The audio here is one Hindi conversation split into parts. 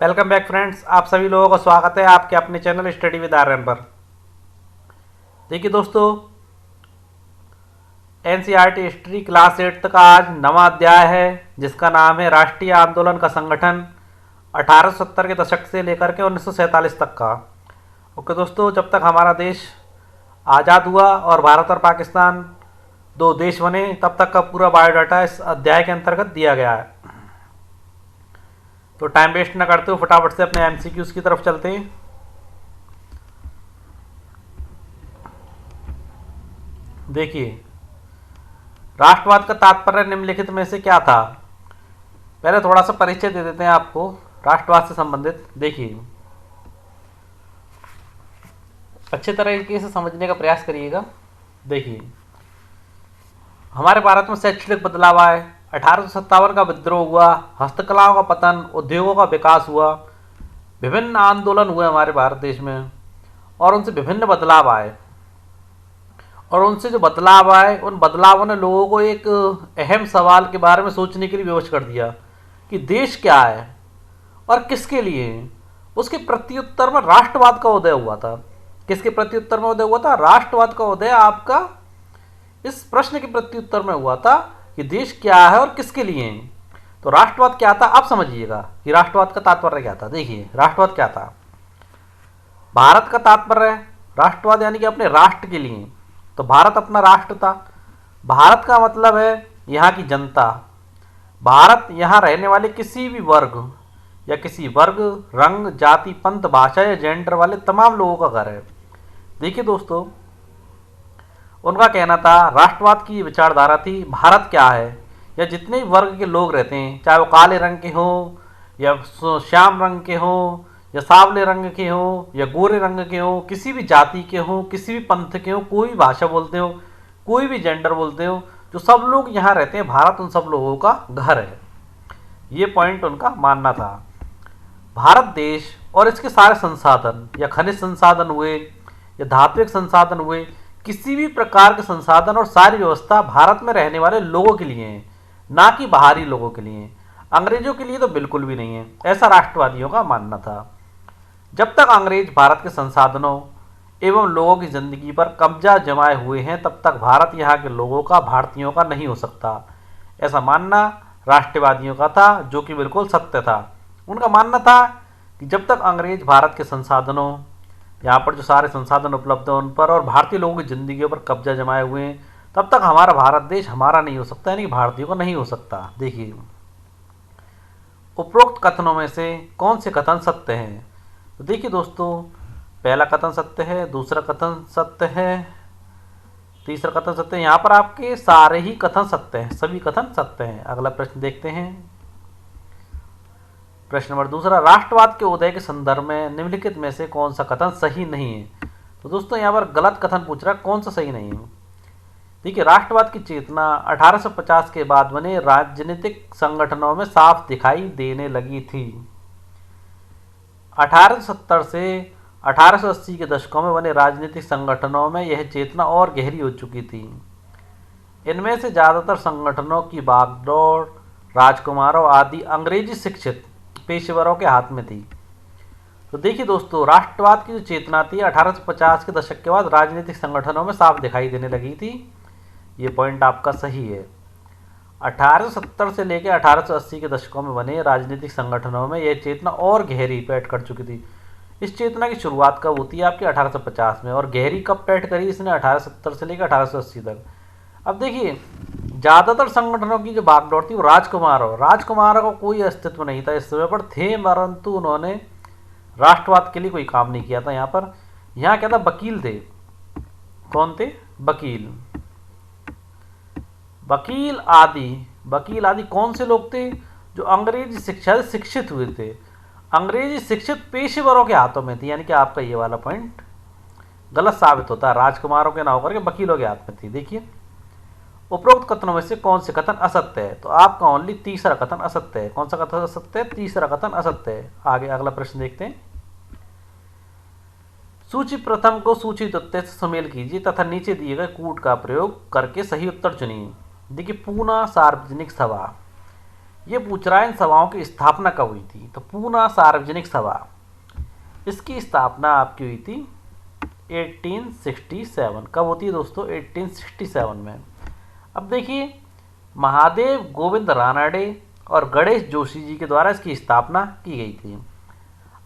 वेलकम बैक फ्रेंड्स, आप सभी लोगों का स्वागत है आपके अपने चैनल स्टडी विद आर्यन पर। देखिए दोस्तों, एनसीईआरटी हिस्ट्री क्लास 8 का आज नवा अध्याय है जिसका नाम है राष्ट्रीय आंदोलन का संगठन 1870 के दशक से लेकर के 1947 तक का। ओके दोस्तों, जब तक हमारा देश आज़ाद हुआ और भारत और पाकिस्तान दो देश बने तब तक का पूरा बायोडाटा इस अध्याय के अंतर्गत दिया गया है। तो टाइम वेस्ट ना करते हो, फटाफट से अपने एमसीक्यूज की तरफ चलते हैं। देखिए, राष्ट्रवाद का तात्पर्य निम्नलिखित में से क्या था। पहले थोड़ा सा परिचय दे देते हैं आपको राष्ट्रवाद से संबंधित। देखिए, अच्छे तरीके से समझने का प्रयास करिएगा। देखिए, हमारे भारत में शैक्षणिक बदलाव आए, 1857 का विद्रोह हुआ, हस्तकलाओं का पतन, उद्योगों का विकास हुआ, विभिन्न आंदोलन हुए हमारे भारत देश में और उनसे विभिन्न बदलाव आए। और उनसे जो बदलाव आए उन बदलावों ने लोगों को एक अहम सवाल के बारे में सोचने के लिए विवश कर दिया कि देश क्या है और किसके लिए है। उसके प्रत्युत्तर में राष्ट्रवाद का उदय हुआ था। किसके प्रत्युत्तर में उदय हुआ था? राष्ट्रवाद का उदय आपका इस प्रश्न के प्रत्युत्तर में हुआ था कि देश क्या है और किसके लिए है। तो राष्ट्रवाद क्या था, आप समझिएगा कि राष्ट्रवाद का तात्पर्य क्या था। देखिए, राष्ट्रवाद क्या था। भारत का तात्पर्य राष्ट्रवाद यानी कि अपने राष्ट्र के लिए। तो भारत अपना राष्ट्र था। भारत का मतलब है यहाँ की जनता। भारत यहाँ रहने वाले किसी भी वर्ग या किसी वर्ग, रंग, जाति, पंथ, भाषा या जेंडर वाले तमाम लोगों का घर है। देखिए दोस्तों, उनका कहना था, राष्ट्रवाद की विचारधारा थी, भारत क्या है या जितने भी वर्ग के लोग रहते हैं, चाहे वो काले रंग के हों या श्याम रंग के हों या सांवले रंग के हों या गोरे रंग के हों, किसी भी जाति के हों, किसी भी पंथ के हों, कोई भी भाषा बोलते हो, कोई भी जेंडर बोलते हो, जो सब लोग यहाँ रहते हैं, भारत उन सब लोगों का घर है। ये पॉइंट उनका मानना था। भारत देश और इसके सारे संसाधन या खनिज संसाधन हुए या धात्विक संसाधन हुए, किसी भी प्रकार के संसाधन और सारी व्यवस्था भारत में रहने वाले लोगों के लिए है, ना कि बाहरी लोगों के लिए। अंग्रेजों के लिए तो बिल्कुल भी नहीं है, ऐसा राष्ट्रवादियों का मानना था। जब तक अंग्रेज भारत के संसाधनों एवं लोगों की जिंदगी पर कब्जा जमाए हुए हैं तब तक भारत यहाँ के लोगों का, भारतीयों का नहीं हो सकता। ऐसा मानना राष्ट्रवादियों का था, जो कि बिल्कुल सत्य था। उनका मानना था कि जब तक अंग्रेज भारत के संसाधनों, यहाँ पर जो सारे संसाधन उपलब्ध हैं उन पर, और भारतीय लोगों की जिंदगियों पर कब्जा जमाए हुए हैं, तब तक हमारा भारत देश हमारा नहीं हो सकता, यानी कि भारतीयों का नहीं हो सकता। देखिए, उपरोक्त कथनों में से कौन से कथन सत्य हैं? तो देखिए दोस्तों, पहला कथन सत्य है, दूसरा कथन सत्य है, तीसरा कथन सत्य है। यहाँ पर आपके सारे ही कथन सत्य हैं, सभी कथन सत्य हैं। अगला प्रश्न देखते हैं। प्रश्न नंबर दूसरा, राष्ट्रवाद के उदय के संदर्भ में निम्नलिखित में से कौन सा कथन सही नहीं है? तो दोस्तों, यहाँ पर गलत कथन पूछ रहा है, कौन सा सही नहीं है। देखिए, राष्ट्रवाद की चेतना 1850 के बाद बने राजनीतिक संगठनों में साफ दिखाई देने लगी थी। 1870 से 1880 के दशकों में बने राजनीतिक संगठनों में यह चेतना और गहरी हो चुकी थी। इनमें से ज़्यादातर संगठनों की बागडोर राजकुमारों आदि अंग्रेजी शिक्षित पेशेवरों के हाथ में थी। तो देखिए दोस्तों, राष्ट्रवाद की जो चेतना थी 1850 के दशक के बाद राजनीतिक संगठनों में साफ दिखाई देने लगी थी। ये पॉइंट आपका सही है। 1870 से लेकर 1880 के दशकों में बने राजनीतिक संगठनों में यह चेतना और गहरी पैठ कर चुकी थी। इस चेतना की शुरुआत कब होती है? आपकी 1850 में। और गहरी कब पैठ करी इसने? 1870 से लेकर 1880 तक। अब देखिए, ज़्यादातर संगठनों की जो बागडोर थी वो राजकुमारों का कोई अस्तित्व नहीं था इस समय पर, थे परंतु उन्होंने राष्ट्रवाद के लिए कोई काम नहीं किया था। यहाँ क्या था? वकील थे। कौन थे? वकील आदि कौन से लोग थे? जो अंग्रेजी शिक्षा से शिक्षित हुए थे, अंग्रेजी शिक्षित पेशेवरों के हाथों में थी। यानी कि आपका ये वाला पॉइंट गलत साबित होता है, राजकुमारों के ना होकर के वकीलों के हाथ में थी। देखिए, उपरोक्त कथनों में से कौन से कथन असत्य है? तो आपका ओनली तीसरा कथन असत्य है। कौन सा कथन असत्य है? तीसरा कथन असत्य है। आगे अगला प्रश्न देखते हैं। सूची प्रथम को सूची द्वितीय से सुमेल कीजिए तथा नीचे दिए गए कूट का प्रयोग करके सही उत्तर चुनिए। देखिए, पूना सार्वजनिक सभा, ये पूछ रहा है इन सभाओं की स्थापना कब हुई थी। तो पूना सार्वजनिक सभा, इसकी स्थापना आपकी हुई थी 1867। कब होती है दोस्तों? 1867 में। अब देखिए, महादेव गोविंद रानडे और गणेश जोशी जी के द्वारा इसकी स्थापना की गई थी।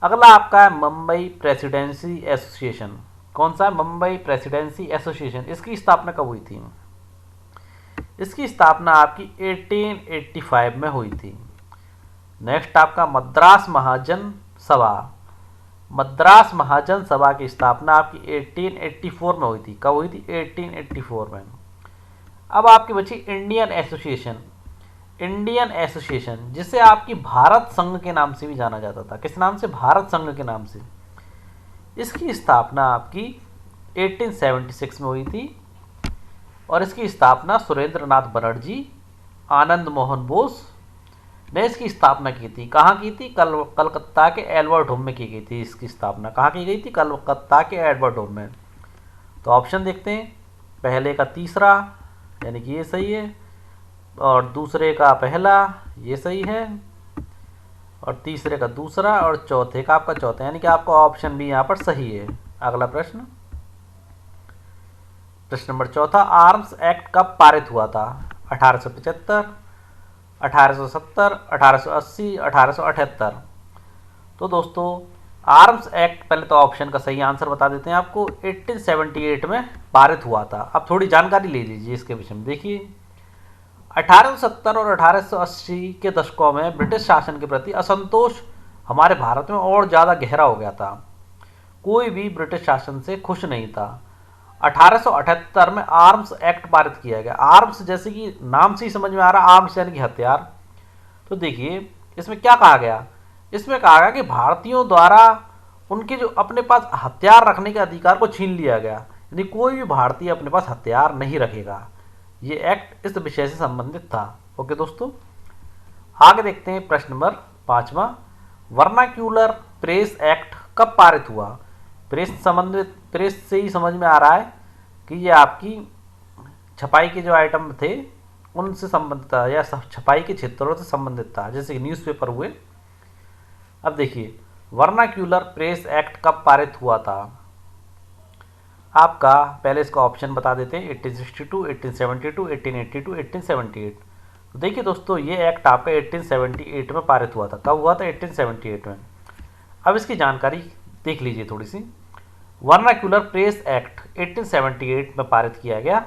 अगला आपका है मुंबई प्रेसिडेंसी एसोसिएशन। कौन सा? Mumbai presidency association. इसकी स्थापना कब हुई थी? इसकी स्थापना आपकी 1885 में हुई थी। नेक्स्ट आपका मद्रास महाजन सभा। मद्रास महाजन सभा की स्थापना आपकी 1884 में हुई थी। कब हुई थी? 1884 में। अब आपकी बची इंडियन एसोसिएशन। इंडियन एसोसिएशन, जिसे आपकी भारत संघ के नाम से भी जाना जाता था। किस नाम से? भारत संघ के नाम से। इसकी स्थापना आपकी 1876 में हुई थी और इसकी स्थापना सुरेंद्र नाथ बनर्जी, आनंद मोहन बोस ने इसकी स्थापना की थी। कहाँ की थी? कलकत्ता के एल्बर्ट होम में की गई थी। इसकी स्थापना कहाँ की गई थी? कलकत्ता के एल्बर्ट होम में। तो ऑप्शन देखते हैं। पहले का तीसरा, यानी कि ये सही है, और दूसरे का पहला, ये सही है, और तीसरे का दूसरा, और चौथे का आपका चौथा, यानी कि आपका ऑप्शन भी यहाँ पर सही है। अगला प्रश्न, प्रश्न नंबर चौथा, आर्म्स एक्ट कब पारित हुआ था? 1875, 1870, 1880, 1878। तो दोस्तों आर्म्स एक्ट, पहले तो ऑप्शन का सही आंसर बता देते हैं आपको, 1878 में पारित हुआ था। अब थोड़ी जानकारी ले लीजिए इसके विषय में। देखिए, 1870 और 1880 के दशकों में ब्रिटिश शासन के प्रति असंतोष हमारे भारत में और ज़्यादा गहरा हो गया था। कोई भी ब्रिटिश शासन से खुश नहीं था। 1878 में आर्म्स एक्ट पारित किया गया। आर्म्स जैसे कि नाम से ही समझ में आ रहा, आर्म्स यानी कि हथियार। तो देखिए इसमें क्या कहा गया? इसमें कहा गया कि भारतीयों द्वारा उनके जो अपने पास हथियार रखने के अधिकार को छीन लिया गया, यानी कोई भी भारतीय अपने पास हथियार नहीं रखेगा। ये एक्ट इस विषय से संबंधित था। ओके दोस्तों, आगे देखते हैं प्रश्न नंबर 5वां, वर्नाक्यूलर प्रेस एक्ट कब पारित हुआ? प्रेस से ही समझ में आ रहा है कि ये आपकी छपाई के जो आइटम थे उनसे संबंधित था, या छपाई के क्षेत्रों से संबंधित था, जैसे कि न्यूज़पेपर हुए। अब देखिए, वर्नाक्यूलर प्रेस एक्ट कब पारित हुआ था? आपका पहले इसका ऑप्शन बता देते हैं, 1862, 1872, 1882, 1878। तो देखिए दोस्तों, ये एक्ट आपका 1878 में पारित हुआ था। कब हुआ था? 1878 में। अब इसकी जानकारी देख लीजिए थोड़ी सी। वर्नाक्यूलर प्रेस एक्ट 1878 में पारित किया गया,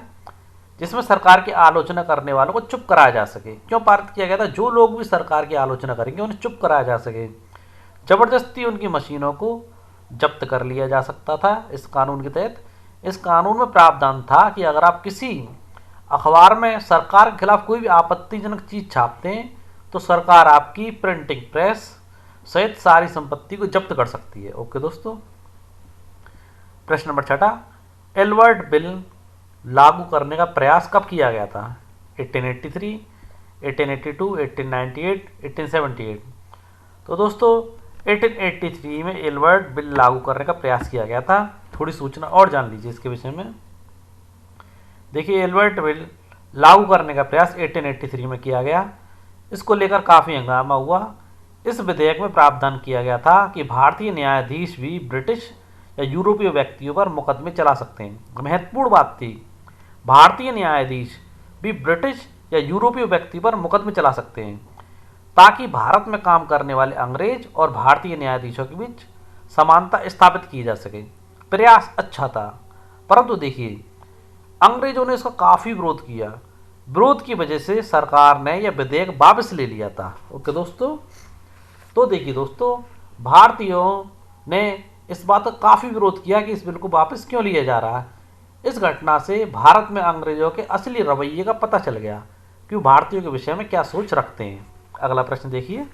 जिसमें सरकार की आलोचना करने वालों को चुप कराया जा सके। क्यों पारित किया गया था? जो लोग भी सरकार की आलोचना करेंगे उन्हें चुप कराया जा सके। जबरदस्ती उनकी मशीनों को जब्त कर लिया जा सकता था इस कानून के तहत। इस कानून में प्रावधान था कि अगर आप किसी अखबार में सरकार के खिलाफ कोई भी आपत्तिजनक चीज़ छापते हैं तो सरकार आपकी प्रिंटिंग प्रेस सहित सारी संपत्ति को जब्त कर सकती है। ओके दोस्तों, प्रश्न नंबर 6, एल्बर्ट बिल लागू करने का प्रयास कब किया गया था? 1883, 1882, 1898, 1878। तो दोस्तों 1883 में एल्बर्ट बिल लागू करने का प्रयास किया गया था। थोड़ी सूचना और जान लीजिए इसके विषय में। देखिए, एल्बर्ट बिल लागू करने का प्रयास 1883 में किया गया। इसको लेकर काफ़ी हंगामा हुआ। इस विधेयक में प्रावधान किया गया था कि भारतीय न्यायाधीश भी ब्रिटिश या यूरोपीय व्यक्तियों पर मुकदमे चला सकते हैं। महत्वपूर्ण बात थी, भारतीय न्यायाधीश भी ब्रिटिश या यूरोपीय व्यक्ति पर मुकदमे चला सकते हैं, ताकि भारत में काम करने वाले अंग्रेज और भारतीय न्यायाधीशों के बीच समानता स्थापित की जा सके। प्रयास अच्छा था, परंतु देखिए अंग्रेजों ने इसका काफ़ी विरोध किया। विरोध की वजह से सरकार ने यह विधेयक वापस ले लिया था। ओके दोस्तों, तो देखिए दोस्तों, भारतीयों ने इस बात का काफ़ी विरोध किया कि इस बिल को वापस क्यों लिया जा रहा है। इस घटना से भारत में अंग्रेजों के असली रवैये का पता चल गया कि वो भारतीयों के विषय में क्या सोच रखते हैं। अगला प्रश्न देखिए,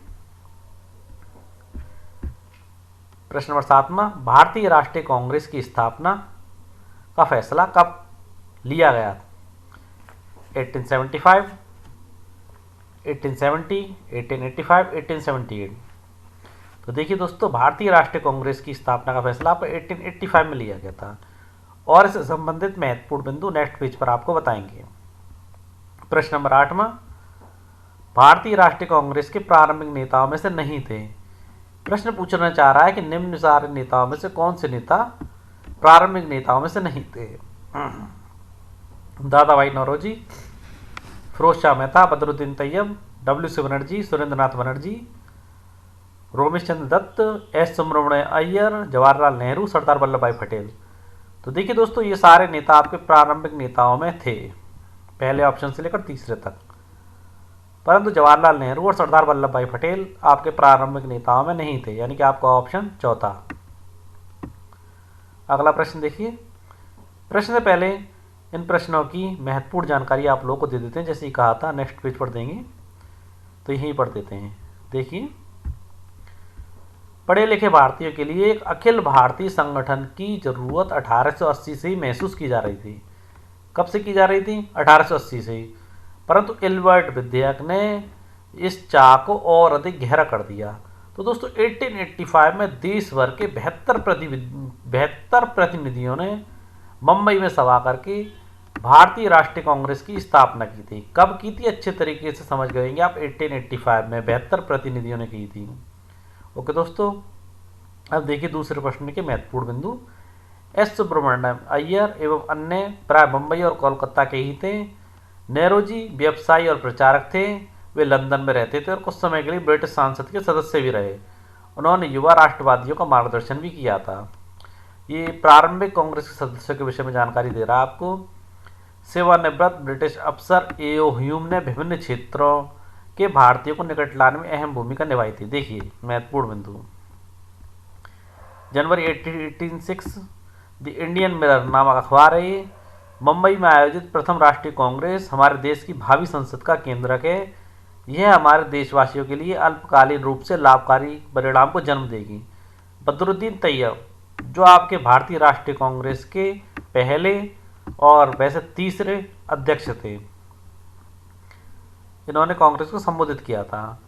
प्रश्न नंबर 7वां, भारतीय राष्ट्रीय कांग्रेस की स्थापना का फैसला कब लिया गया? 1875, 1870, 1885, 1878। तो देखिए दोस्तों, भारतीय राष्ट्रीय कांग्रेस की स्थापना का फैसला आपको 1885 में लिया गया था, और इससे संबंधित महत्वपूर्ण बिंदु नेक्स्ट पेज पर आपको बताएंगे। प्रश्न नंबर 8वां, भारतीय राष्ट्रीय कांग्रेस के प्रारंभिक नेताओं में से नहीं थे। प्रश्न पूछना चाह रहा है कि निम्न सारे नेताओं में से कौन से नेता प्रारंभिक नेताओं में से नहीं थे। दादा भाई नौरोजी, फिरोज शाह मेहता, बदरुद्दीन तैयब, डब्ल्यू.सी. बनर्जी, सुरेंद्रनाथ बनर्जी, रोमेश चंद्र दत्त, एस सुब्रमण्य अय्यर, जवाहरलाल नेहरू, सरदार वल्लभ भाई पटेल। तो देखिए दोस्तों, ये सारे नेता आपके प्रारंभिक नेताओं में थे, पहले ऑप्शन से लेकर तीसरे तक। परंतु जवाहरलाल नेहरू और सरदार वल्लभ भाई पटेल आपके प्रारंभिक नेताओं में नहीं थे, यानी कि आपका ऑप्शन चौथा। अगला प्रश्न देखिए। प्रश्न से पहले इन प्रश्नों की महत्वपूर्ण जानकारी आप लोगों को दे देते हैं, जैसे ही कहा था नेक्स्ट पेज पर देंगे, तो यहीं पढ़ देते हैं। देखिए, पढ़े लिखे भारतीयों के लिए एक अखिल भारतीय संगठन की जरूरत 1880 से ही महसूस की जा रही थी। कब से की जा रही थी? 1880 से ही। परंतु एल्बर्ट विद्याक ने इस चाह को और अधिक गहरा कर दिया। तो दोस्तों 1885 में देश भर के 72 प्रतिनिधियों ने मुंबई में सभा करके भारतीय राष्ट्रीय कांग्रेस की स्थापना की थी। कब की थी? अच्छे तरीके से समझ गए आप, 1885 में 72 प्रतिनिधियों ने की थी। ओके दोस्तों, अब देखिए दूसरे प्रश्न के महत्वपूर्ण बिंदु। एस सुब्रमण्यम अय्यर एवं अन्य प्राय मुंबई और कोलकाता के ही थे। नेहरू जी व्यवसायी और प्रचारक थे। वे लंदन में रहते थे और कुछ समय के लिए ब्रिटिश संसद के सदस्य भी रहे। उन्होंने युवा राष्ट्रवादियों का मार्गदर्शन भी किया था। ये प्रारंभिक कांग्रेस के सदस्यों के विषय में जानकारी दे रहा है आपको। सेवानिवृत्त ब्रिटिश अफसर ए.ओ. ह्यूम ने विभिन्न क्षेत्रों के भारतीयों को निकट लाने में अहम भूमिका निभाई थी। देखिए महत्वपूर्ण बिंदु। जनवरी 1886 द इंडियन मिरर नामक अखबार है ये। मुंबई में आयोजित प्रथम राष्ट्रीय कांग्रेस हमारे देश की भावी संसद का केंद्रक है। यह हमारे देशवासियों के लिए अल्पकालीन रूप से लाभकारी परिणाम को जन्म देगी। बदरुद्दीन तैयब, जो आपके भारतीय राष्ट्रीय कांग्रेस के पहले और वैसे तीसरे अध्यक्ष थे, इन्होंने कांग्रेस को संबोधित किया था।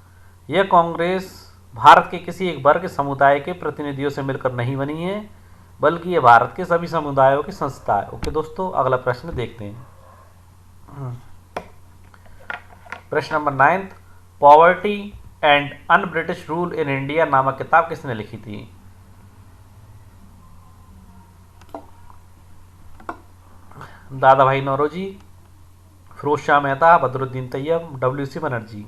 यह कांग्रेस भारत के किसी एक वर्ग समुदाय के प्रतिनिधियों से मिलकर नहीं बनी है, बल्कि यह भारत के सभी समुदायों की संस्था है। ओके दोस्तों, अगला प्रश्न देखते हैं। प्रश्न number 9, poverty and un British rule in India नामक किताब किसने लिखी थी? दादा भाई नौरोजी, फिरोज शाह मेहता, बदरुद्दीन तैयब, डब्ल्यू.सी. बनर्जी।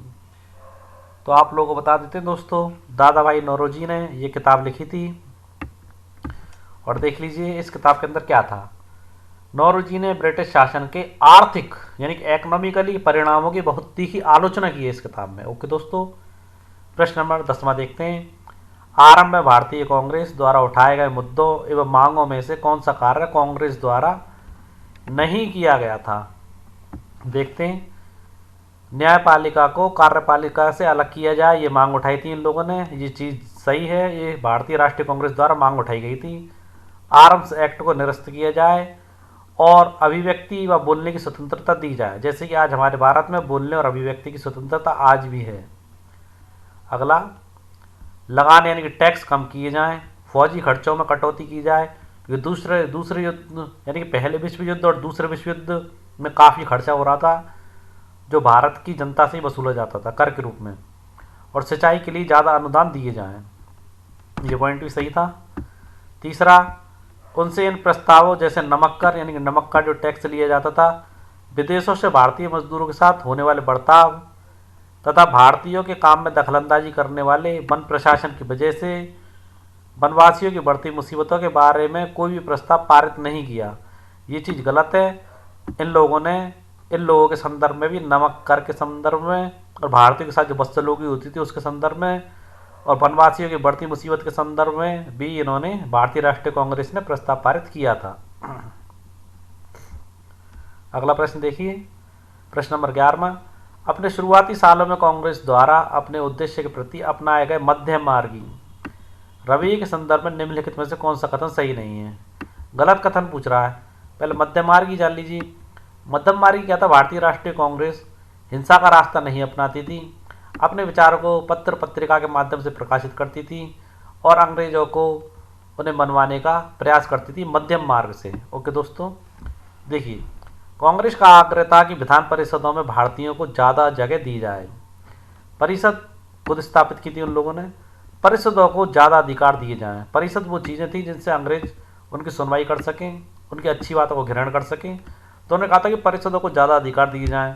तो आप लोगों को बता देते हैं दोस्तों, दादा भाई नौरोजी ने ये किताब लिखी थी। और देख लीजिए इस किताब के अंदर क्या था। नौरोजी ने ब्रिटिश शासन के आर्थिक यानी कि इकोनॉमिकली परिणामों की बहुत तीखी आलोचना की है इस किताब में। ओके दोस्तों, प्रश्न नंबर 10वां देखते हैं। आरंभ में भारतीय कांग्रेस द्वारा उठाए गए मुद्दों एवं मांगों में से कौन सा कार्य कांग्रेस द्वारा नहीं किया गया था? देखते हैं। न्यायपालिका को कार्यपालिका से अलग किया जाए, ये मांग उठाई थी इन लोगों ने। ये चीज़ सही है, ये भारतीय राष्ट्रीय कांग्रेस द्वारा मांग उठाई गई थी। आर्म्स एक्ट को निरस्त किया जाए और अभिव्यक्ति व बोलने की स्वतंत्रता दी जाए, जैसे कि आज हमारे भारत में बोलने और अभिव्यक्ति की स्वतंत्रता आज भी है। अगला, लगान यानी कि टैक्स कम किए जाएं, फौजी खर्चों में कटौती की जाए, क्योंकि दूसरे युद्ध यानी कि पहले विश्व युद्ध और दूसरे विश्व युद्ध में काफ़ी खर्चा हो रहा था, जो भारत की जनता से ही वसूला जाता था कर के रूप में। और सिंचाई के लिए ज़्यादा अनुदान दिए जाएं, ये पॉइंट भी सही था। तीसरा, उनसे इन प्रस्तावों जैसे नमक कर यानी कि नमक का जो टैक्स लिया जाता था, विदेशों से भारतीय मजदूरों के साथ होने वाले बर्ताव तथा भारतीयों के काम में दखलंदाजी करने वाले वन प्रशासन की वजह से वनवासियों की बढ़ती मुसीबतों के बारे में कोई भी प्रस्ताव पारित नहीं किया। ये चीज़ गलत है। इन लोगों के संदर्भ में भी नमक कर के संदर्भ में और भारतीयों के साथ जो बदसलूकी होती थी उसके संदर्भ में और वनवासियों की बढ़ती मुसीबत के संदर्भ में भी इन्होंने भारतीय राष्ट्रीय कांग्रेस ने प्रस्ताव पारित किया था। अगला प्रश्न देखिए, प्रश्न नंबर 11। अपने शुरुआती सालों में कांग्रेस द्वारा अपने उद्देश्य के प्रति अपनाए गए मध्यम मार्गी रवैये के संदर्भ में निम्नलिखित में से कौन सा कथन सही नहीं है? गलत कथन पूछ रहा है। पहले मध्यम मार्गी जान लीजिए। मध्यम मार्गी क्या था? भारतीय राष्ट्रीय कांग्रेस हिंसा का रास्ता नहीं अपनाती थी, अपने विचारों को पत्र पत्रिका के माध्यम से प्रकाशित करती थी और अंग्रेजों को उन्हें मनवाने का प्रयास करती थी मध्यम मार्ग से। ओके दोस्तों, देखिए कांग्रेस का आग्रह था कि विधान परिषदों में भारतीयों को ज़्यादा जगह दी जाए। परिषद खुद स्थापित की थी उन लोगों ने। परिषदों को ज़्यादा अधिकार दिए जाएं। परिषद वो चीज़ें थी जिनसे अंग्रेज उनकी सुनवाई कर सकें, उनकी अच्छी बातों को ग्रहण कर सकें। तो उन्होंने कहा था कि परिषदों को ज़्यादा अधिकार दिए जाएं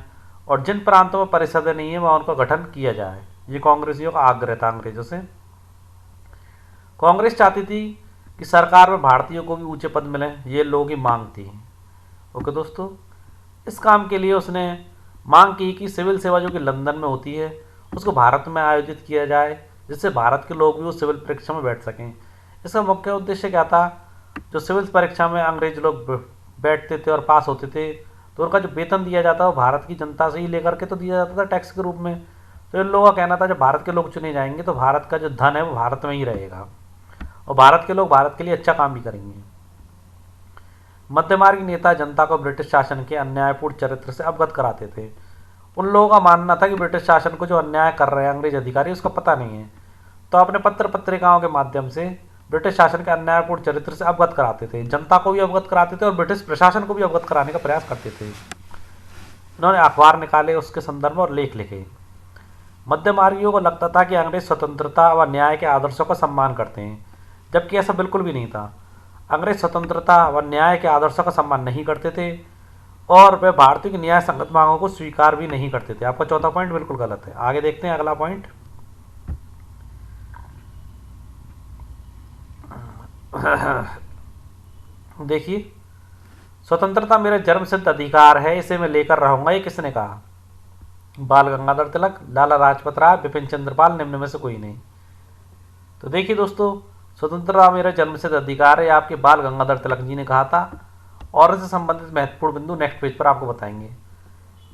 और जिन प्रांतों में परिषदें नहीं है वहाँ उनका गठन किया जाए। ये कांग्रेसियों का आग्रह था अंग्रेजों से। कांग्रेस चाहती थी कि सरकार में भारतीयों को भी ऊंचे पद मिले, ये लोगों की मांग थी। ओके दोस्तों, इस काम के लिए उसने मांग की कि सिविल सेवा जो कि लंदन में होती है उसको भारत में आयोजित किया जाए, जिससे भारत के लोग भी उस सिविल परीक्षा में बैठ सकें। इसका मुख्य उद्देश्य क्या था? जो सिविल परीक्षा में अंग्रेज लोग बैठते थे और पास होते थे तो उनका जो वेतन दिया जाता वो भारत की जनता से ही लेकर के तो दिया जाता था टैक्स के रूप में। तो इन लोगों का कहना था जब भारत के लोग चुने जाएंगे तो भारत का जो धन है वो भारत में ही रहेगा और भारत के लोग भारत के लिए अच्छा काम भी करेंगे। मध्यमार्गी नेता जनता को ब्रिटिश शासन के अन्यायपूर्ण चरित्र से अवगत कराते थे। उन लोगों का मानना था कि ब्रिटिश शासन को जो अन्याय कर रहे हैं अंग्रेज अधिकारी उसका पता नहीं है, तो अपने पत्र पत्रिकाओं के माध्यम से ब्रिटिश शासन के अन्यायपूर्ण चरित्र से अवगत कराते थे, जनता को भी अवगत कराते थे और ब्रिटिश प्रशासन को भी अवगत कराने का प्रयास करते थे। उन्होंने अखबार निकाले, उसके संदर्भ में और लेख लिखे। मध्यमार्गियों को लगता था कि अंग्रेज स्वतंत्रता व न्याय के आदर्शों का सम्मान करते हैं, जबकि ऐसा बिल्कुल भी नहीं था। अंग्रेज स्वतंत्रता व न्याय के आदर्शों का सम्मान नहीं करते थे और वे भारतीय की न्याय संगत मांगों को स्वीकार भी नहीं करते थे। आपका चौथा पॉइंट बिल्कुल गलत है। आगे देखते हैं अगला पॉइंट। देखिए, स्वतंत्रता मेरा जन्म सिद्ध अधिकार है, इसे मैं लेकर रहूंगा, ये किसने कहा? बाल गंगाधर तिलक, लाला लाजपत राय, बिपिन चंद्र पाल, निम्न में से कोई नहीं। तो देखिए दोस्तों, स्वतंत्रता मेरा जन्मसिद्ध अधिकार है आपके बाल गंगाधर तिलक जी ने कहा था। और इससे संबंधित महत्वपूर्ण बिंदु नेक्स्ट पेज पर आपको बताएंगे।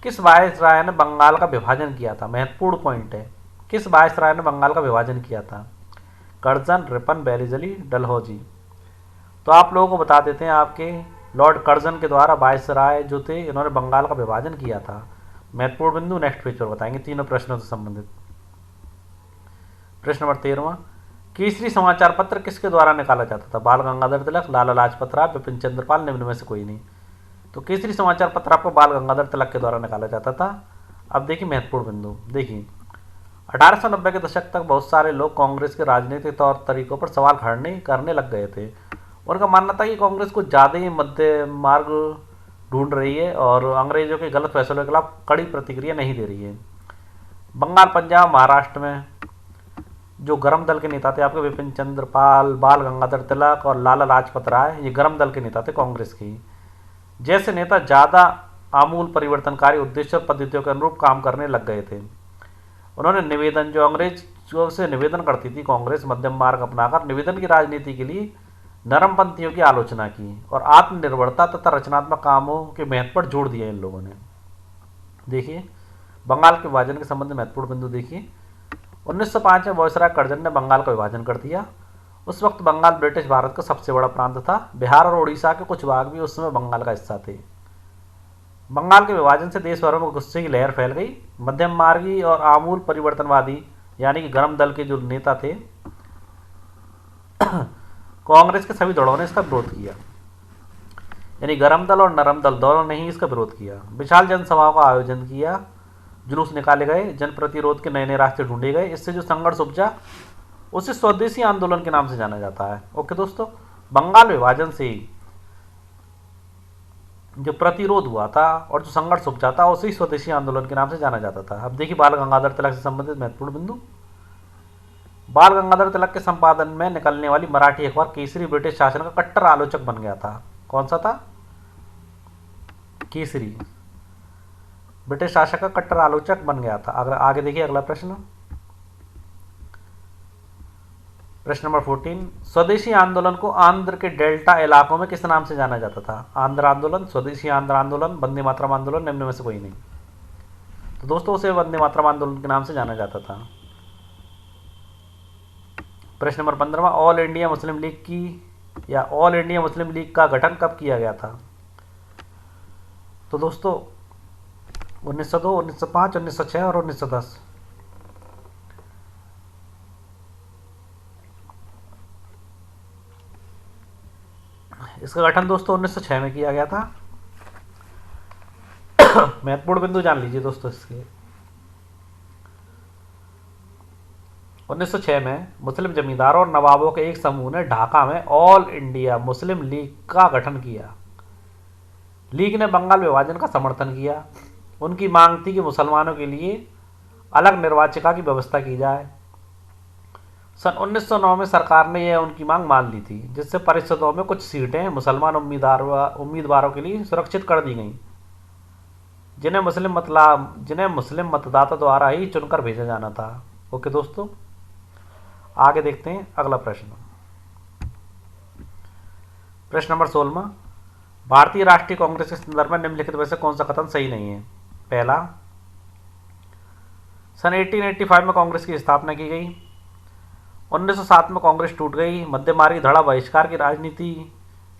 किस वायसराय ने बंगाल का विभाजन किया था? महत्वपूर्ण पॉइंट है। किस वायसराय ने बंगाल का विभाजन किया था? Curzon, Ripon, Wellesley, Dalhousie. तो आप लोगों को बता देते हैं, आपके लॉर्ड कर्जन के द्वारा वायसराय जो थे इन्होंने बंगाल का विभाजन किया था। महत्वपूर्ण बिंदु नेक्स्ट पेज पर बताएंगे, तीनों प्रश्नों से संबंधित। प्रश्न नंबर 13, केसरी समाचार पत्र किसके द्वारा निकाला जाता था? बाल गंगाधर तिलक, लाला लाजपत राय, बिपिन चंद्र पाल, निम्न में से कोई नहीं। तो केसरी समाचार पत्र आपको बाल गंगाधर तिलक के द्वारा निकाला जाता था। अब देखिए महत्वपूर्ण बिंदु। देखिए, 1890 के दशक तक बहुत सारे लोग कांग्रेस के राजनीतिक तौर तरीकों पर सवाल करने लग गए थे। उनका मानना था कि कांग्रेस को ज़्यादा ही मध्य मार्ग ढूंढ रही है और अंग्रेजों के गलत फैसलों के खिलाफ कड़ी प्रतिक्रिया नहीं दे रही है। बंगाल, पंजाब, महाराष्ट्र में जो गर्म दल के नेता थे आपके बिपिन चंद्र पाल, बाल गंगाधर तिलक और लाला लाजपत राय, ये गर्म दल के नेता थे कांग्रेस की। जैसे नेता ज़्यादा आमूल परिवर्तनकारी उद्देश्य और पद्धतियों के अनुरूप काम करने लग गए थे। उन्होंने निवेदन, जो अंग्रेजों से निवेदन करती थी कांग्रेस, मध्यम मार्ग अपनाकर निवेदन की राजनीति के लिए नरमपंथियों की आलोचना की और आत्मनिर्भरता तथा रचनात्मक कामों के महत्व पर जोर दिया इन लोगों ने। देखिए, बंगाल के विभाजन के संबंध में महत्वपूर्ण बिंदु देखिए। 1905 में वायसराय कर्जन ने बंगाल का विभाजन कर दिया। उस वक्त बंगाल ब्रिटिश भारत का सबसे बड़ा प्रांत था। बिहार और उड़ीसा के कुछ भाग भी उस समय बंगाल का हिस्सा थे। बंगाल के विभाजन से देश भर में गुस्से की लहर फैल गई। मध्यम मार्गी और आमूल परिवर्तनवादी यानी कि गर्म दल के जो नेता थे कांग्रेस के सभी दलों ने इसका विरोध किया, यानी गर्म दल और नरम दल दोनों ने ही इसका विरोध किया। विशाल जनसभाओं का आयोजन किया, जुलूस निकाले गए, जन प्रतिरोध के नए नए रास्ते ढूंढे गए। इससे जो संघर्ष उपजा उसे स्वदेशी आंदोलन के नाम से जाना जाता है। ओके दोस्तों, बंगाल विभाजन से जो प्रतिरोध हुआ था और जो संघर्ष उपजा था उसे ही स्वदेशी आंदोलन के नाम से जाना जाता था। अब देखिए बाल गंगाधर तिलक से संबंधित महत्वपूर्ण बिंदु। बाल गंगाधर तिलक के संपादन में निकलने वाली मराठी अखबार केसरी ब्रिटिश शासन का कट्टर आलोचक बन गया था। कौन सा था? केसरी ब्रिटिश शासक का कट्टर आलोचक बन गया था। अगर आगे देखिए अगला प्रश्न, प्रश्न नंबर 14, स्वदेशी आंदोलन को आंध्र के डेल्टा इलाकों में किस नाम से जाना जाता था? आंध्र आंदोलन, स्वदेशी आंध्र आंदोलन, वंदे मातरम आंदोलन, निम्न में से कोई नहीं। तो दोस्तों उसे वंदे मातरम आंदोलन के नाम से जाना जाता था। प्रश्न number 15, all India Muslim league की या ऑल इंडिया मुस्लिम लीग का गठन कब किया गया था? तो दोस्तों 1902, 1905, 1906 और 1910। इसका गठन दोस्तों 1906 में किया गया था। महत्वपूर्ण बिंदु जान लीजिए दोस्तों इसके। 1906 में मुस्लिम जमींदारों और नवाबों के एक समूह ने ढाका में ऑल इंडिया मुस्लिम लीग का गठन किया। लीग ने बंगाल विभाजन का समर्थन किया। उनकी मांग थी कि मुसलमानों के लिए अलग निर्वाचिका की व्यवस्था की जाए। सन 1909 में सरकार ने यह उनकी मांग मान ली थी, जिससे परिषदों में कुछ सीटें मुसलमान उम्मीदवारों के लिए सुरक्षित कर दी गईं, जिन्हें मुस्लिम मतदाता द्वारा ही चुनकर भेजा जाना था। ओके दोस्तों, आगे देखते हैं अगला प्रश्न। प्रश्न नंबर 16, भारतीय राष्ट्रीय कांग्रेस के संदर्भ में निम्नलिखित में से कौन सा कथन सही नहीं है? पहला, सन 1885 में कांग्रेस की स्थापना की गई। 1907 में कांग्रेस टूट गई। मध्यमार्गी धड़ा बहिष्कार की राजनीति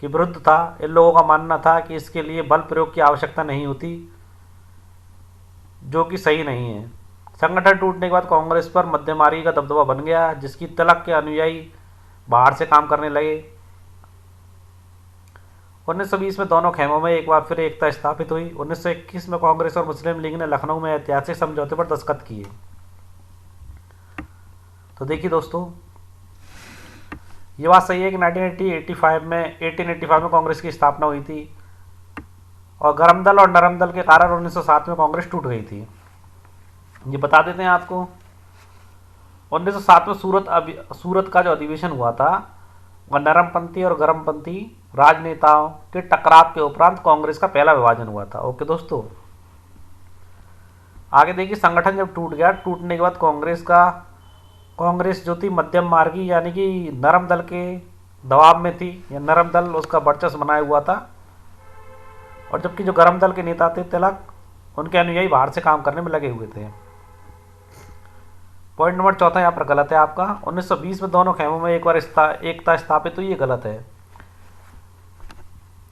के विरुद्ध था। इन लोगों का मानना था कि इसके लिए बल प्रयोग की आवश्यकता नहीं होती, जो कि सही नहीं है। संगठन टूटने के बाद कांग्रेस पर मध्यमार्गी का दबदबा बन गया, जिसकी तिलक के अनुयायी बाहर से काम करने लगे। 1920 में दोनों खेमों में एक बार फिर एकता स्थापित हुई। 1921 में कांग्रेस और मुस्लिम लीग ने लखनऊ में ऐतिहासिक समझौते पर दस्तखत किए। तो देखिए दोस्तों, ये बात सही है कि 1885 में कांग्रेस की स्थापना हुई थी और गरम दल और नरम दल के कारण 1907 में कांग्रेस टूट गई थी। ये बता देते हैं आपको। 1907 में सूरत का जो अधिवेशन हुआ था, वह नरमपंथी और गरमपंथी राजनेताओं के टकराव के उपरांत कांग्रेस का पहला विभाजन हुआ था। ओके दोस्तों, आगे देखिए, संगठन जब टूट गया, टूटने के बाद कांग्रेस जो थी मध्यम मार्गी यानी कि नरम दल के दबाव में थी, या नरम दल उसका वर्चस्व बनाया हुआ था, और जबकि जो गरम दल के नेता थे तिलक, उनके अनुयायी बाहर से काम करने में लगे हुए थे। पॉइंट नंबर 14 यहाँ पर गलत है आपका। 1920 में दोनों खेमों में एक बार एकता स्थापित हुई, ये गलत है।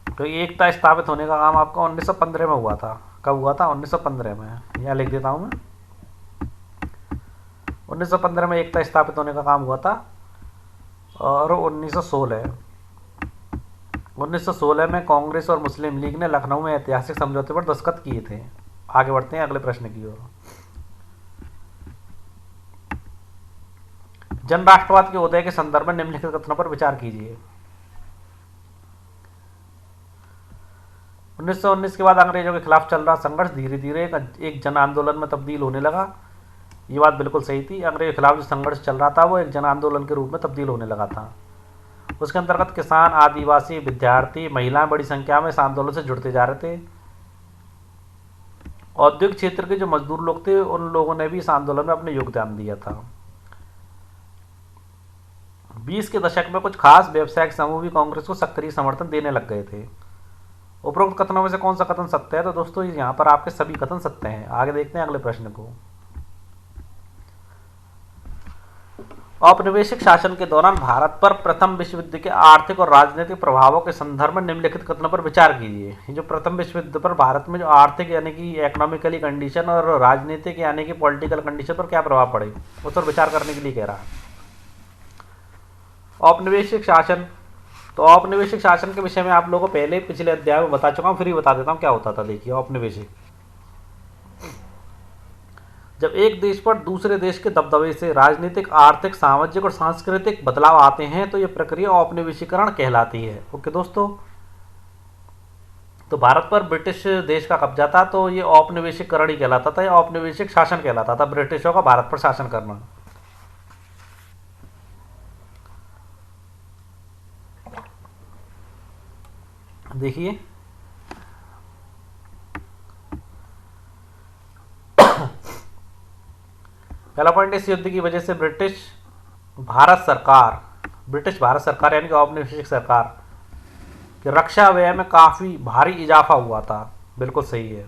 तो एकता स्थापित होने का काम आपका 1915 में हुआ था। कब हुआ था? 1915 में। यहाँ लिख देता हूँ मैं, 1915 में एकता स्थापित होने का काम हुआ था। और 1916 में कांग्रेस और मुस्लिम लीग ने लखनऊ में ऐतिहासिक समझौते पर दस्तखत किए थे। आगे बढ़ते हैं अगले प्रश्न की ओर। जन राष्ट्रवाद के उदय के संदर्भ में निम्नलिखित कथनों पर विचार कीजिए। 1919 के बाद अंग्रेजों के खिलाफ चल रहा संघर्ष धीरे धीरे एक जन आंदोलन में तब्दील होने लगा। ये बात बिल्कुल सही थी। अंग्रेजों के खिलाफ जो संघर्ष चल रहा था वो एक जन आंदोलन के रूप में तब्दील होने लगा था। उसके अंतर्गत किसान, आदिवासी, विद्यार्थी, महिलाएं बड़ी संख्या में इस आंदोलन से जुड़ते जा रहे थे। औद्योगिक क्षेत्र के जो मजदूर लोग थे, उन लोगों ने भी इस आंदोलन में अपने योगदान दिया था। 20 के दशक में कुछ खास व्यावसायिक समूह भी कांग्रेस को सक्रिय समर्थन देने लग गए थे। उपरोक्त कथनों में से कौन सा कथन सत्य है? तो दोस्तों यहाँ पर आपके सभी कथन सत्य हैं। आगे देखते हैं अगले प्रश्न को। औपनिवेशिक शासन के दौरान भारत पर प्रथम विश्व युद्ध के आर्थिक और राजनीतिक प्रभावों के संदर्भ में निम्नलिखित कथनों पर विचार कीजिए। जो प्रथम विश्व युद्ध पर भारत में जो आर्थिक यानी कि इकोनॉमिकली कंडीशन और राजनीतिक यानी कि पॉलिटिकल कंडीशन पर क्या प्रभाव पड़े, उस पर विचार करने के लिए कह रहा है। औपनिवेशिक शासन, तो औपनिवेशिक शासन के विषय में आप लोगों को पहले पिछले अध्याय में बता चुका हूँ, फिर ही बता देता हूँ क्या होता था। देखिए, औपनिवेशिक, जब एक देश पर दूसरे देश के दबदबे से राजनीतिक, आर्थिक, सामाजिक और सांस्कृतिक बदलाव आते हैं तो यह प्रक्रिया औपनिवेशीकरण कहलाती है। ओके दोस्तों, तो भारत पर ब्रिटिश देश का कब्जा था, तो ये औपनिवेशीकरण ही कहलाता था, या औपनिवेशिक शासन कहलाता था, ब्रिटिशों का भारत पर शासन करना। देखिए, पहला पॉइंट, इस युद्ध की वजह से ब्रिटिश भारत सरकार यानी कि औपनिवेशिक सरकार कि रक्षा व्यय में काफी भारी इजाफा हुआ था। बिल्कुल सही है।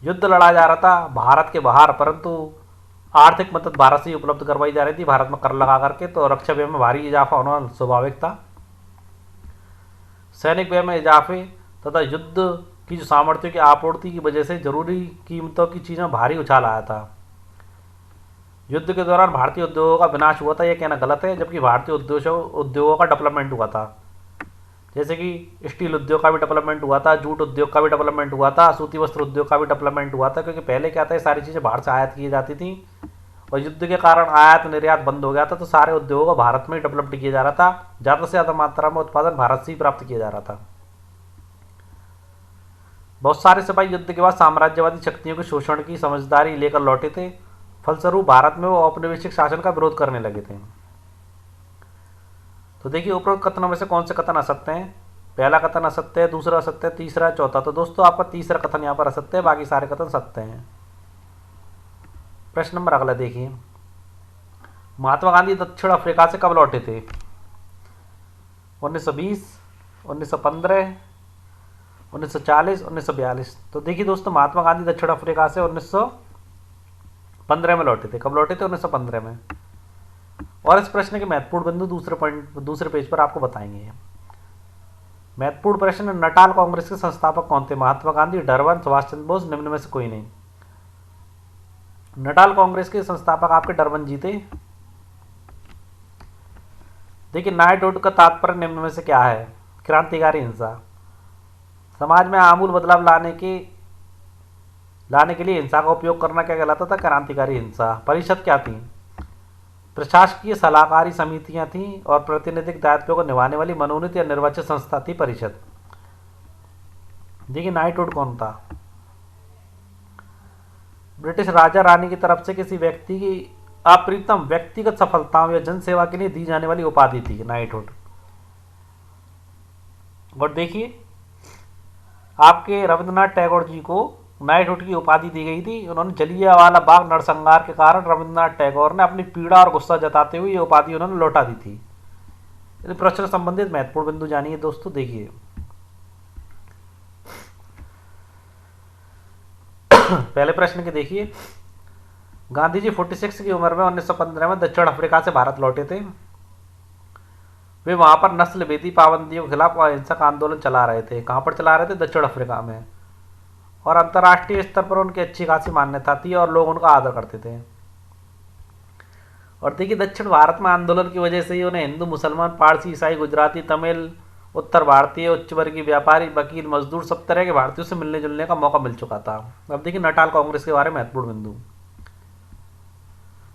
युद्ध लड़ा जा रहा था भारत के बाहर, परंतु आर्थिक मदद भारत से उपलब्ध करवाई जा रही थी, भारत में कर लगा करके, तो रक्षा व्यय में भारी इजाफा होना स्वाभाविक था। सैनिक व्यय में इजाफे तथा युद्ध की जो सामर्थ्य की आपूर्ति की वजह से जरूरी कीमतों की चीज़ों में भारी उछाल आया था। युद्ध के दौरान भारतीय उद्योगों का विनाश हुआ था, यह कहना गलत है, जबकि भारतीय उद्योगों का डेवलपमेंट हुआ था। जैसे कि स्टील उद्योग का भी डेवलपमेंट हुआ था, जूट उद्योग का भी डेवलपमेंट हुआ था, सूती वस्त्र उद्योग का भी डेवलपमेंट हुआ था, क्योंकि पहले क्या था, ये सारी चीज़ें बाहर से आयात की जाती थी और युद्ध के कारण आयात निर्यात बंद हो गया था, तो सारे उद्योगों को भारत में ही डेवलप्ड किया जा रहा था। ज़्यादा से ज़्यादा मात्रा में उत्पादन भारत से ही प्राप्त किया जा रहा था। बहुत सारे सिपाही युद्ध के बाद साम्राज्यवादी शक्तियों के शोषण की समझदारी लेकर लौटे थे। फलस्वरूप भारत में वो औपनिवेशिक शासन का विरोध करने लगे थे। तो देखिए उपरोक्त कथनों में से कौन से कथन असत्य हैं। पहला कथन असत्य है, दूसरा असत्य है, तीसरा चौथा। तो दोस्तों आपका तीसरा कथन यहाँ पर असत्य है, बाकी सारे कथन सत्य हैं। प्रश्न नंबर अगला देखिए, महात्मा गांधी दक्षिण अफ्रीका से कब लौटे थे? 1920, 1915, 1940, 1942। तो देखिए दोस्तों महात्मा गांधी दक्षिण अफ्रीका से 1915 में लौटे थे। कब लौटे थे? 1915 में। और इस प्रश्न के महत्वपूर्ण बिंदु दूसरे पेज पर आपको बताएंगे। महत्वपूर्ण प्रश्न, नटाल कांग्रेस के संस्थापक कौन थे? महात्मा गांधी, डरबन, सुभाष चंद्र बोस, निम्न में से कोई नहीं। नटाल कांग्रेस के संस्थापक आपके डरबन जी थे। देखिए नाइटहुड का तात्पर्य निम्न में से क्या है? क्रांतिकारी हिंसा। समाज में आमूल बदलाव लाने के लिए हिंसा का उपयोग करना क्या कहलाता था? क्रांतिकारी हिंसा। परिषद क्या थी? प्रशासकीय सलाहकारी समितियां थीं और प्रातिनिधिक दायित्वों को निभाने वाली मनोनीत या निर्वाचित संस्था थी परिषद। देखिए नाइटहुड कौन था? ब्रिटिश राजा रानी की तरफ से किसी व्यक्ति की अप्रीतम व्यक्तिगत सफलताओं या जनसेवा के लिए दी जाने वाली उपाधि थी नाइटहुड। और देखिए आपके रविंद्रनाथ टैगोर जी को नाइटहुड की उपाधि दी गई थी। उन्होंने जलियांवाला बाग नरसंहार के कारण रविंद्रनाथ टैगोर ने अपनी पीड़ा और गुस्सा जताते हुए ये उपाधि उन्होंने लौटा दी थी। इस प्रश्न से संबंधित महत्वपूर्ण बिंदु जानिए दोस्तों। देखिए पहले प्रश्न के देखिए, गांधी जी 46 की उम्र में 1915 में दक्षिण अफ्रीका से भारत लौटे थे। वे वहां पर नस्ल भेदी पाबंदियों के खिलाफ अहिंसक आंदोलन चला रहे थे। कहां पर चला रहे थे? दक्षिण अफ्रीका में। और अंतर्राष्ट्रीय स्तर पर उनकी अच्छी खासी मान्यता थी और लोग उनका आदर करते थे। और देखिए दक्षिण भारत में आंदोलन की वजह से ही उन्हें हिंदू, मुसलमान, पारसी, ईसाई, गुजराती, तमिल, उत्तर भारतीय, उच्च वर्गीय व्यापारी, वकील, मजदूर सब तरह के भारतीयों से मिलने जुलने का मौका मिल चुका था। अब देखिए नटाल कांग्रेस के बारे में महत्वपूर्ण बिंदु।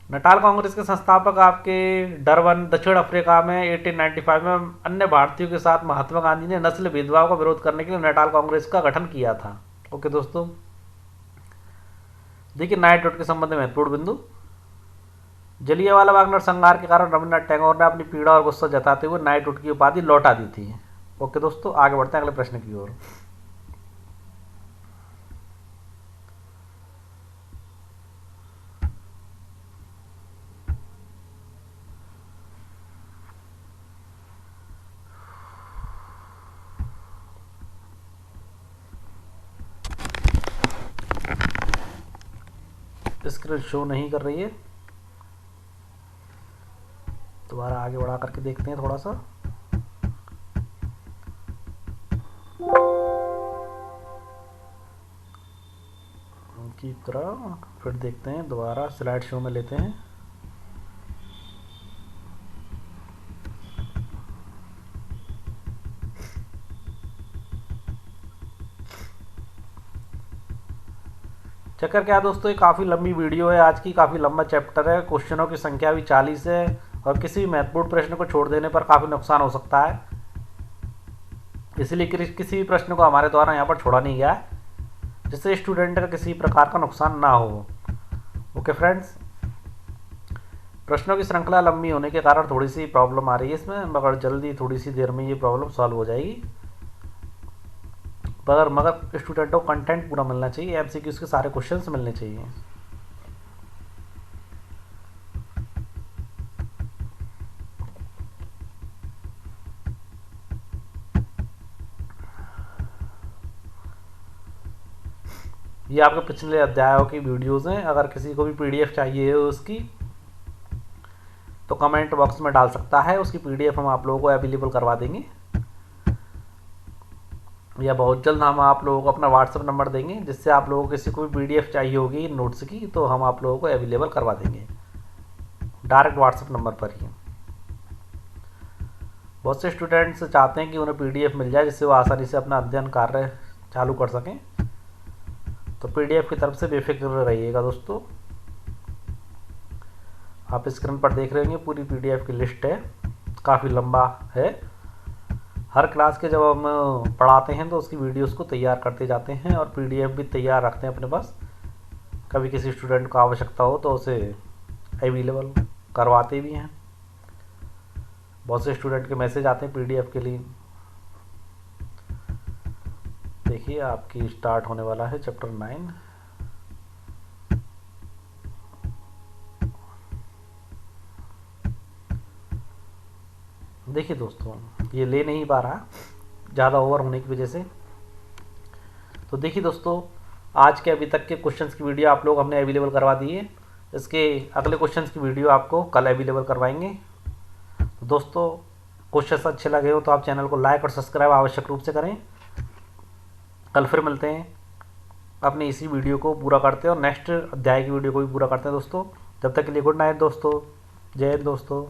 नटाल कांग्रेस के संस्थापक आपके डरबन दक्षिण अफ्रीका में 1895 में अन्य भारतीयों के साथ महात्मा गांधी ने नस्ल भेदभाव का विरोध करने के लिए नटाल कांग्रेस का गठन किया था। ओके दोस्तों, देखिए नाइटहुड के संबंध में महत्वपूर्ण बिंदु, जलियांवाला बाग नरसंहार के कारण रविंद्रनाथ टैगोर ने अपनी पीड़ा और गुस्सा जताते हुए नाइटहुड की उपाधि लौटा दी थी। ओके दोस्तों, आगे बढ़ते हैं अगले प्रश्न की ओर। स्क्रीन शो नहीं कर रही है, दोबारा आगे बढ़ा करके देखते हैं थोड़ा सा। की तरह फिर देखते हैं, दोबारा स्लाइड शो में लेते हैं। चक्कर क्या दोस्तों, ये काफ़ी लंबी वीडियो है आज की, काफ़ी लंबा चैप्टर है, क्वेश्चनों की संख्या भी 40 है और किसी भी महत्वपूर्ण प्रश्न को छोड़ देने पर काफ़ी नुकसान हो सकता है। इसलिए किसी भी प्रश्न को हमारे द्वारा यहाँ पर छोड़ा नहीं गया है, जिससे स्टूडेंट का किसी प्रकार का नुकसान ना हो। ओके फ्रेंड्स, प्रश्नों की श्रृंखला लंबी होने के कारण थोड़ी सी प्रॉब्लम आ रही है इसमें, मगर जल्दी थोड़ी सी देर में ये प्रॉब्लम सॉल्व हो जाएगी। मगर स्टूडेंटों को कंटेंट पूरा मिलना चाहिए, एमसीक्यूज के सारे क्वेश्चंस मिलने चाहिए। ये आपके पिछले अध्यायों की वीडियोस हैं। अगर किसी को भी पीडीएफ चाहिए हो उसकी, तो कमेंट बॉक्स में डाल सकता है, उसकी पीडीएफ हम आप लोगों को अवेलेबल करवा देंगे, या बहुत जल्द हम आप लोगों को अपना व्हाट्सएप नंबर देंगे, जिससे आप लोगों को किसी को भी पीडीएफ चाहिए होगी नोट्स की, तो हम आप लोगों को अवेलेबल करवा देंगे डायरेक्ट व्हाट्सएप नंबर पर ही। बहुत से स्टूडेंट्स चाहते हैं कि उन्हें पीडीएफ मिल जाए, जिससे वो आसानी से अपना अध्ययन कार्य चालू कर सकें, तो पीडीएफ की तरफ से बेफिक्र रहिएगा दोस्तों। आप स्क्रीन पर देख रहे होंगे पूरी पीडीएफ की लिस्ट है, काफ़ी लंबा है। हर क्लास के जब हम पढ़ाते हैं तो उसकी वीडियोस को तैयार करते जाते हैं और पीडीएफ भी तैयार रखते हैं अपने पास। कभी किसी स्टूडेंट को आवश्यकता हो तो उसे अवेलेबल करवाते भी हैं। बहुत से स्टूडेंट के मैसेज आते हैं पीडीएफ के लिए। देखिए आपकी स्टार्ट होने वाला है चैप्टर 9। देखिए दोस्तों, ये ले नहीं पा रहा ज़्यादा ओवर होने की वजह से। तो देखिए दोस्तों, आज के अभी तक के क्वेश्चंस की वीडियो आप लोग हमने अवेलेबल करवा दी है। इसके अगले क्वेश्चंस की वीडियो आपको कल अवेलेबल करवाएंगे। तो दोस्तों, क्वेश्चंस अच्छे लगे हो तो आप चैनल को लाइक और सब्सक्राइब आवश्यक रूप से करें। कल फिर मिलते हैं, अपनी इसी वीडियो को पूरा करते हैं और नेक्स्ट अध्याय की वीडियो को भी पूरा करते हैं दोस्तों। तब तक के लिए गुड नाइट दोस्तों, जय हिंद दोस्तों।